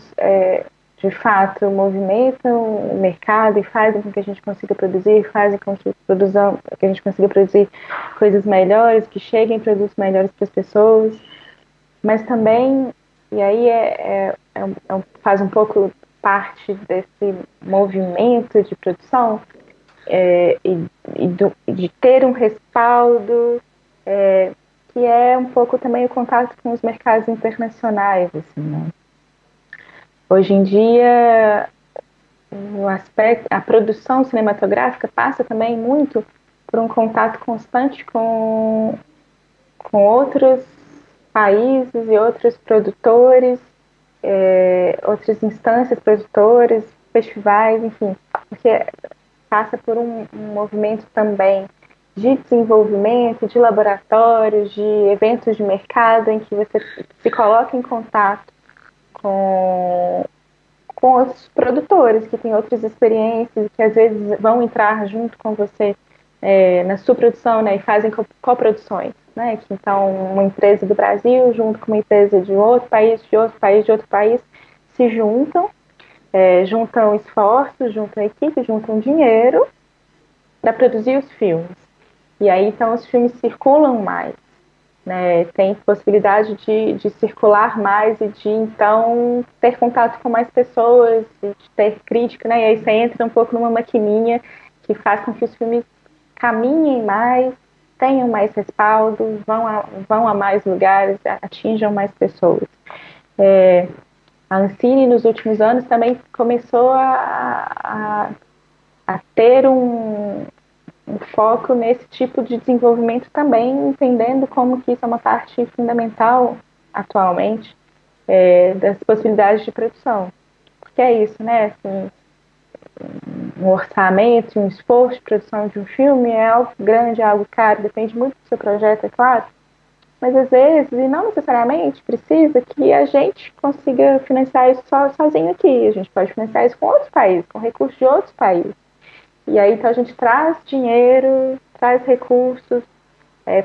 de fato, movimentam o mercado e fazem com que a gente consiga produzir, fazem com que a gente consiga produzir coisas melhores, que cheguem produtos melhores para as pessoas, mas também, e aí faz um pouco parte desse movimento de produção, de ter um respaldo, que é um pouco também o contato com os mercados internacionais, assim, né? Hoje em dia, a produção cinematográfica passa também muito por um contato constante com outros países e outros produtores, outras instâncias produtoras, festivais, enfim, porque passa por um movimento também de desenvolvimento, de laboratórios, de eventos de mercado em que você se coloca em contato com, com outros produtores que têm outras experiências, que às vezes vão entrar junto com você na sua produção, né, e fazem coproduções, né, que então uma empresa do Brasil junto com uma empresa de outro país, de outro país, de outro país, se juntam, juntam esforços, juntam equipe, juntam dinheiro para produzir os filmes. E aí então os filmes circulam mais. né, tem possibilidade de circular mais e de, então, ter contato com mais pessoas, de ter crítica, né, e aí você entra um pouco numa maquininha que faz com que os filmes caminhem mais, tenham mais respaldo, vão a mais lugares, atinjam mais pessoas. A Ancine, nos últimos anos, também começou a ter um foco nesse tipo de desenvolvimento também, entendendo como que isso é uma parte fundamental atualmente das possibilidades de produção. Porque é isso, né? Assim, um orçamento, um esforço de produção de um filme é algo grande, é algo caro, depende muito do seu projeto, é claro, mas às vezes, e não necessariamente, precisa que a gente consiga financiar isso sozinho aqui. A gente pode financiar isso com outros países, com recursos de outros países. E aí, então, a gente traz dinheiro, traz recursos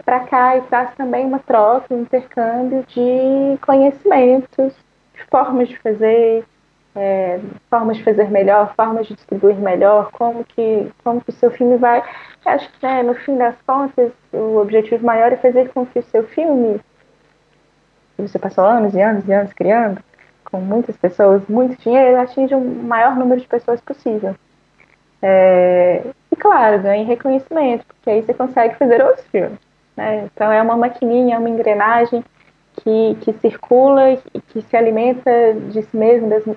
para cá e traz também uma troca, um intercâmbio de conhecimentos, de formas de fazer melhor, formas de distribuir melhor, como que o seu filme vai. Eu acho que, né, no fim das contas, o objetivo maior é fazer com que o seu filme, que você passou anos e anos e anos criando, com muitas pessoas, muito dinheiro, atinja o maior número de pessoas possível. E claro, ganhe reconhecimento, porque aí você consegue fazer outros filmes. Né? Então é uma maquininha, é uma engrenagem que circula e que se alimenta de si mesmo,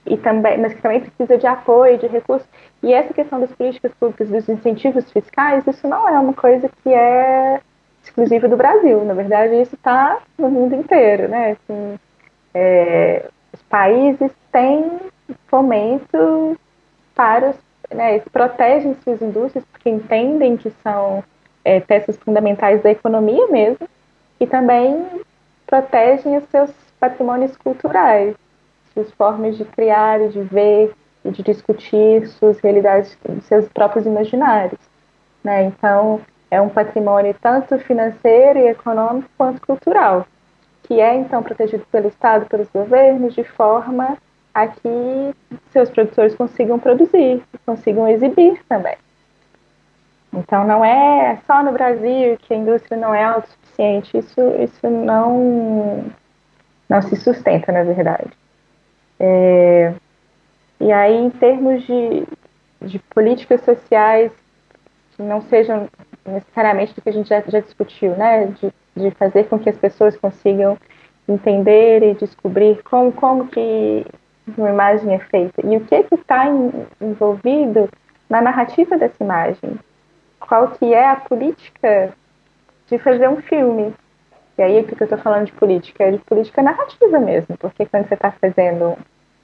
e também, mas que também precisa de apoio, de recursos. E essa questão das políticas públicas, dos incentivos fiscais, isso não é uma coisa que é exclusiva do Brasil. Na verdade, isso está no mundo inteiro. Né? Assim, os países têm fomento para os, né, protegem suas indústrias porque entendem que são peças fundamentais da economia mesmo e também protegem os seus patrimônios culturais, suas formas de criar e de ver e de discutir suas realidades, seus próprios imaginários. Né? Então, é um patrimônio tanto financeiro e econômico quanto cultural, que é então protegido pelo Estado, pelos governos, de forma a que seus produtores consigam produzir, consigam exibir também. Então não é só no Brasil que a indústria não é autossuficiente, isso não se sustenta, na verdade. E aí, em termos de políticas sociais que não sejam necessariamente do que a gente já discutiu, né? De fazer com que as pessoas consigam entender e descobrir como que uma imagem é feita e o que está envolvido na narrativa dessa imagem. Qual que é a política de fazer um filme. E aí, o que eu estou falando de política? É de política narrativa mesmo, porque quando você está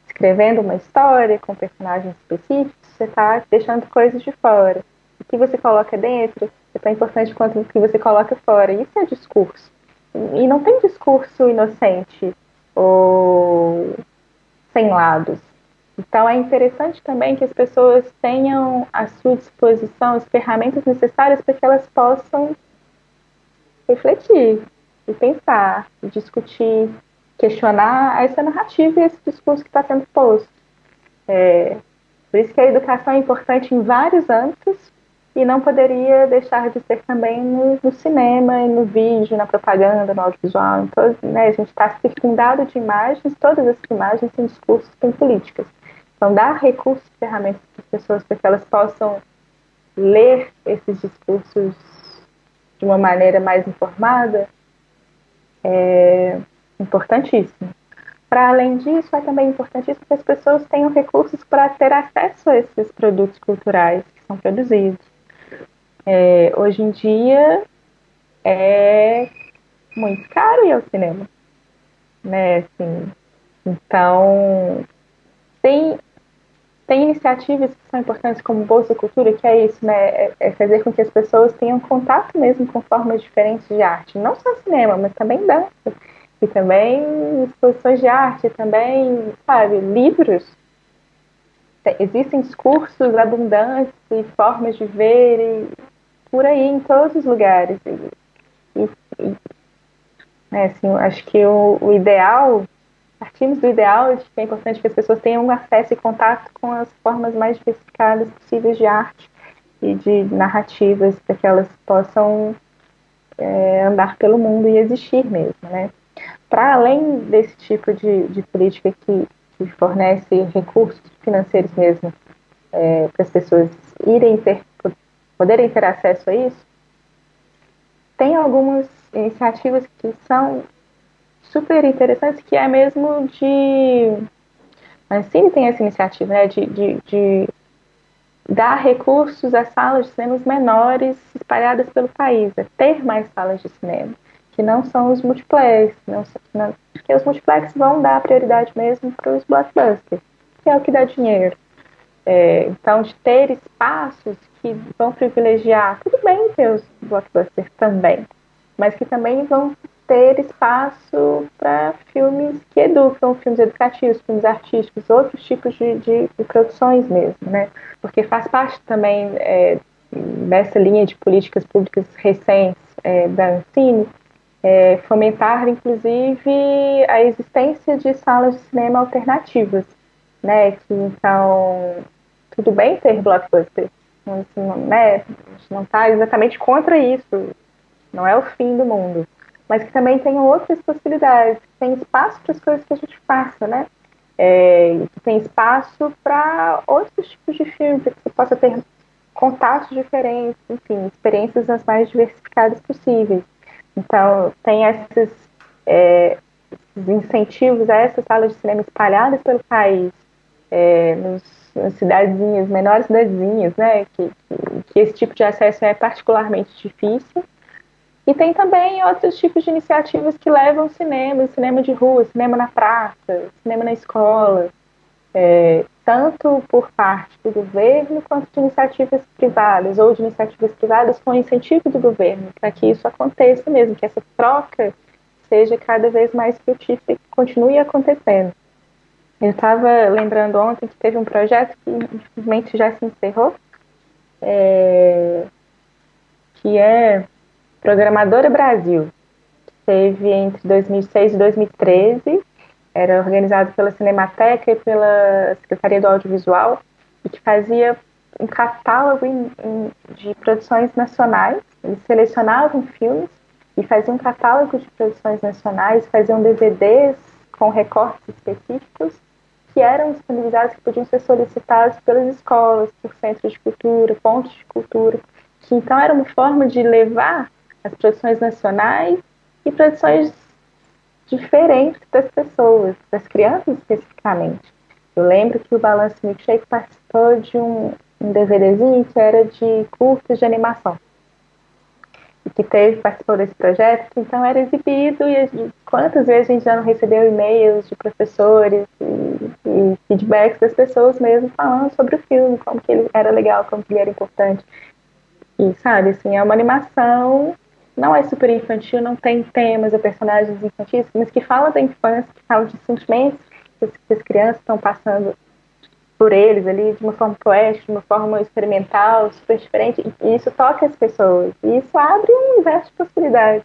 escrevendo uma história com personagens específicos, você está deixando coisas de fora. O que você coloca dentro é tão importante quanto o que você coloca fora. Isso é discurso. E não tem discurso inocente ou sem lados. Então é interessante também que as pessoas tenham à sua disposição as ferramentas necessárias para que elas possam refletir e pensar, e discutir, questionar essa narrativa e esse discurso que está sendo posto. Por isso que a educação é importante em vários âmbitos e não poderia deixar de ser também no cinema, no vídeo, na propaganda, no audiovisual. Então, né, a gente está circundado de imagens, todas essas imagens têm discursos, têm políticas. Então, dar recursos e ferramentas para as pessoas para que elas possam ler esses discursos de uma maneira mais informada é importantíssimo. Para além disso, é também importantíssimo que as pessoas tenham recursos para ter acesso a esses produtos culturais que são produzidos. Hoje em dia é muito caro ir ao cinema, né? Assim, então, tem, tem iniciativas que são importantes como Bolsa Cultura, que é isso, né? É fazer com que as pessoas tenham contato mesmo com formas diferentes de arte. Não só cinema, mas também dança. E também exposições de arte, também, sabe, livros. Existem discursos abundantes e formas de ver e por aí em todos os lugares. E, né, assim, acho que o ideal, partimos do ideal de que é importante que as pessoas tenham acesso e contato com as formas mais diversificadas possíveis de arte e de narrativas, para que elas possam andar pelo mundo e existir mesmo, né? Para além desse tipo de política que fornece recursos financeiros mesmo para as pessoas poderem ter acesso a isso, tem algumas iniciativas que são super interessantes, que é mesmo de... A Ancine tem essa iniciativa, né, de dar recursos a salas de cinemas menores espalhadas pelo país, ter mais salas de cinema, que não são os multiplex, porque os multiplex vão dar prioridade mesmo para os blockbusters, que é o que dá dinheiro. Então, de ter espaços que vão privilegiar, tudo bem ter os blockbusters também, mas que também vão ter espaço para filmes que educam, filmes educativos, filmes artísticos, outros tipos de produções mesmo, né? Porque faz parte também dessa linha de políticas públicas recentes da Ancine, fomentar, inclusive, a existência de salas de cinema alternativas, né? Que, então, tudo bem ter blockbuster, né? A gente não está exatamente contra isso, não é o fim do mundo, mas que também tem outras possibilidades, tem espaço para as coisas que a gente faça, né? Tem espaço para outros tipos de filmes, para que você possa ter contatos diferentes, enfim, experiências as mais diversificadas possíveis. Então, tem esses incentivos a essas salas de cinema espalhadas pelo país, nas cidadezinhas, menores cidadezinhas, né, que esse tipo de acesso é particularmente difícil. E tem também outros tipos de iniciativas que levam cinema de rua, cinema na praça, cinema na escola, tanto por parte do governo quanto de iniciativas privadas, ou de iniciativas privadas com incentivo do governo, para que isso aconteça mesmo, que essa troca seja cada vez mais frutífera e continue acontecendo. Eu estava lembrando ontem que teve um projeto que infelizmente já se encerrou, que é Programadora Brasil. Teve entre 2006 e 2013, era organizado pela Cinemateca e pela Secretaria do Audiovisual, e que fazia um catálogo de produções nacionais. Eles selecionavam filmes e faziam um catálogo de produções nacionais, faziam DVDs com recortes específicos que eram disponibilizados, que podiam ser solicitados pelas escolas, por centros de cultura, pontos de cultura, que então era uma forma de levar as produções nacionais e produções diferentes das pessoas, das crianças especificamente. Eu lembro que o Balanço Milkshake participou de um DVDzinho que era de curtas de animação. E que participou desse projeto, que então era exibido, e quantas vezes a gente já não recebeu e-mails de professores e feedbacks das pessoas mesmo falando sobre o filme, como que ele era legal, como que ele era importante. E, sabe, assim, é uma animação, não é super infantil, não tem temas ou personagens infantis, mas que fala da infância, que fala de sentimentos que as crianças estão passando por eles ali, de uma forma poética, de uma forma experimental, super diferente, e isso toca as pessoas, e isso abre um universo de possibilidades.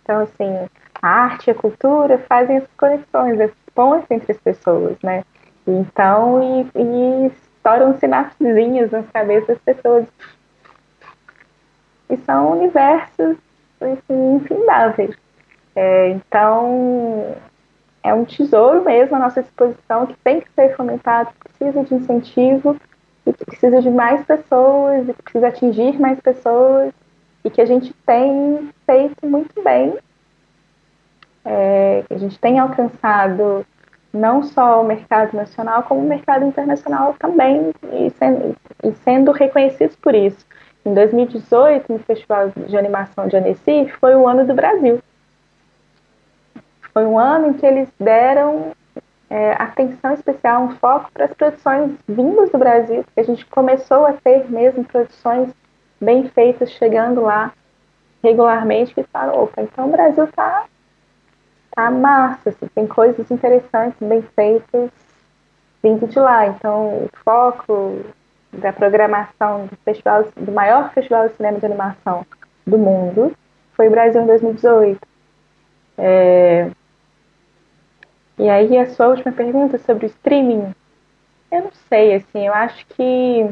Então, assim, a arte e a cultura fazem essas conexões, essas pontes entre as pessoas, né? Então, e estouram sinapsezinhas nas cabeças das pessoas. E são universos, assim, infindáveis. Então, é um tesouro mesmo à nossa disposição, que tem que ser fomentado, que precisa de incentivo, e que precisa de mais pessoas, e que precisa atingir mais pessoas, e que a gente tem feito muito bem. A gente tem alcançado não só o mercado nacional, como o mercado internacional também, e sendo reconhecidos por isso. Em 2018, no Festival de Animação de Annecy, foi o ano do Brasil. Foi um ano em que eles deram atenção especial, um foco para as produções vindas do Brasil, porque a gente começou a ter mesmo produções bem feitas, chegando lá regularmente, que falam, opa, então o Brasil tá massa, assim, tem coisas interessantes, bem feitas, vindo de lá. Então, o foco da programação do maior festival de cinema de animação do mundo foi o Brasil em 2018. E aí, a sua última pergunta sobre o streaming, eu não sei, assim, eu acho que,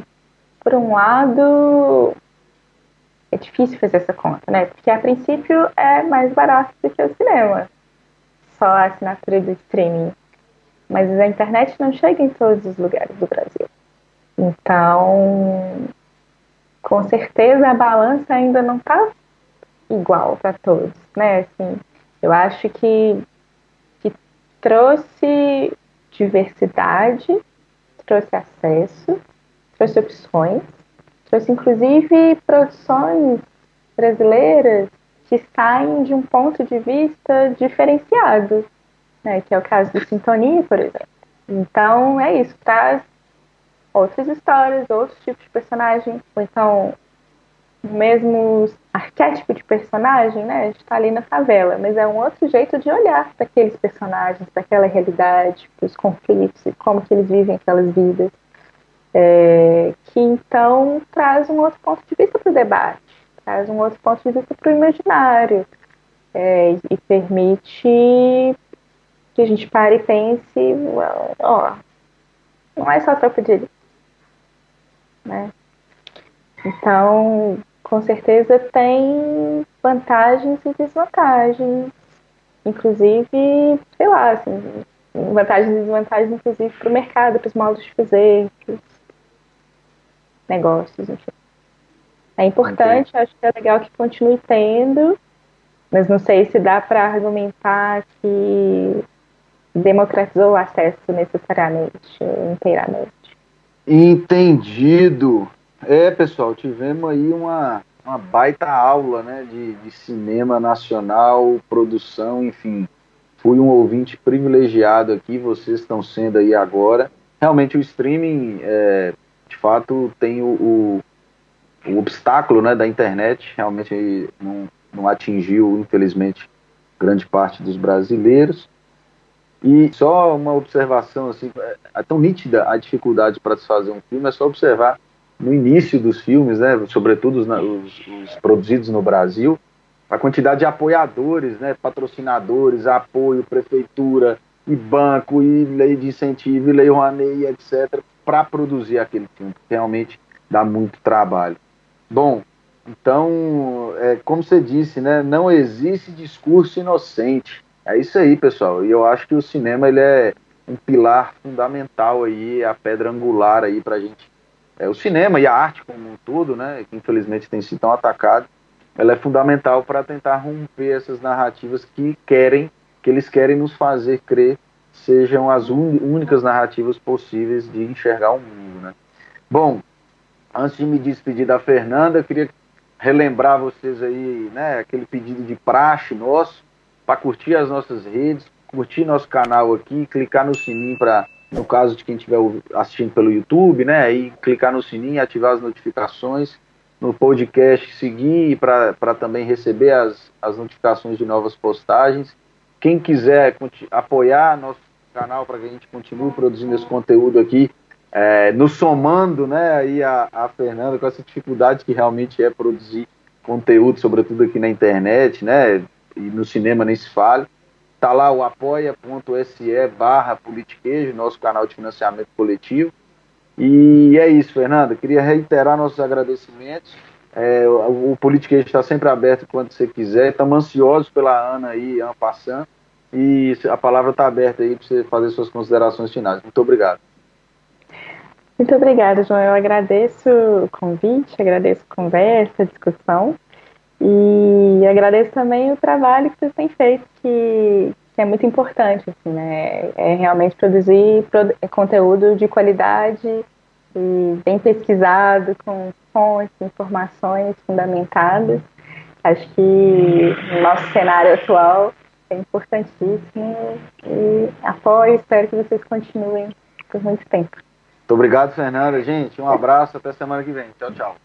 por um lado, É difícil fazer essa conta, né? Porque a princípio é mais barato do que o cinema, só a assinatura do streaming. Mas a internet não chega em todos os lugares do Brasil. Então, com certeza a balança ainda não está igual para todos, né? Assim, eu acho que trouxe diversidade, trouxe acesso, trouxe opções, trouxe inclusive produções brasileiras que saem de um ponto de vista diferenciado, né? Que é o caso do Sintonia, por exemplo. Então é isso, traz outras histórias, outros tipos de personagem, ou então o mesmo arquétipo de personagem, né? A gente está ali na favela, mas é um outro jeito de olhar para aqueles personagens, para aquela realidade, para os conflitos e como que eles vivem aquelas vidas. Que então traz um outro ponto de vista para o debate, traz um outro ponto de vista para o imaginário, e permite que a gente pare e pense, ó, não é só tropa de elite, né? Então, com certeza tem vantagens e desvantagens, inclusive, sei lá, assim, vantagens e desvantagens, inclusive, para o mercado, para os modos de fazer, para os negócios, enfim. É importante, Entendi. acho que é legal que continue tendo, mas não sei se dá para argumentar que democratizou o acesso necessariamente, inteiramente. Entendido. Pessoal, tivemos aí uma baita aula, né, de cinema nacional, produção, enfim. Fui um ouvinte privilegiado aqui, vocês estão sendo aí agora. Realmente o streaming, de fato, tem o obstáculo, né, da internet, realmente não atingiu, infelizmente, grande parte dos brasileiros. E só uma observação, assim, é tão nítida a dificuldade para se fazer um filme, é só observar no início dos filmes, né, sobretudo os produzidos no Brasil, a quantidade de apoiadores, né, patrocinadores, apoio, prefeitura, e banco, e lei de incentivo, e lei Rouanet, etc., para produzir aquele filme, que realmente dá muito trabalho. Bom, então, como você disse, né, não existe discurso inocente. É isso aí, pessoal. E eu acho que o cinema ele é um pilar fundamental aí, a pedra angular aí para a gente. O cinema e a arte como um todo, né, que infelizmente tem sido tão atacado, ela é fundamental para tentar romper essas narrativas que eles querem nos fazer crer sejam as únicas narrativas possíveis de enxergar o mundo, né? Bom, antes de me despedir da Fernanda, eu queria relembrar vocês aí, né, aquele pedido de praxe nosso, para curtir as nossas redes, curtir nosso canal aqui, clicar no sininho para, no caso de quem estiver assistindo pelo YouTube, né, aí clicar no sininho, ativar as notificações, no podcast seguir para também receber as notificações de novas postagens. Quem quiser apoiar nosso canal para que a gente continue produzindo esse conteúdo aqui, nos somando, né, aí a Fernanda com essa dificuldade que realmente é produzir conteúdo, sobretudo aqui na internet, né, e no cinema nem se fale. Tá lá o apoia.se/politiquejo, nosso canal de financiamento coletivo. E é isso, Fernanda. Queria reiterar nossos agradecimentos. O Politiquejo está sempre aberto quando você quiser. Estamos ansiosos pela Ana aí, Ana Passan. E a palavra está aberta aí para você fazer suas considerações finais. Muito obrigado. Muito obrigada, João. Eu agradeço o convite, agradeço a conversa, a discussão e agradeço também o trabalho que vocês têm feito, que é muito importante, assim, né? É realmente produzir conteúdo de qualidade e bem pesquisado, com fontes, informações fundamentadas. Acho que no nosso cenário atual é importantíssimo e apoio, espero que vocês continuem por muito tempo. Muito obrigado, Fernanda. Gente, um abraço. Até semana que vem. Tchau, tchau.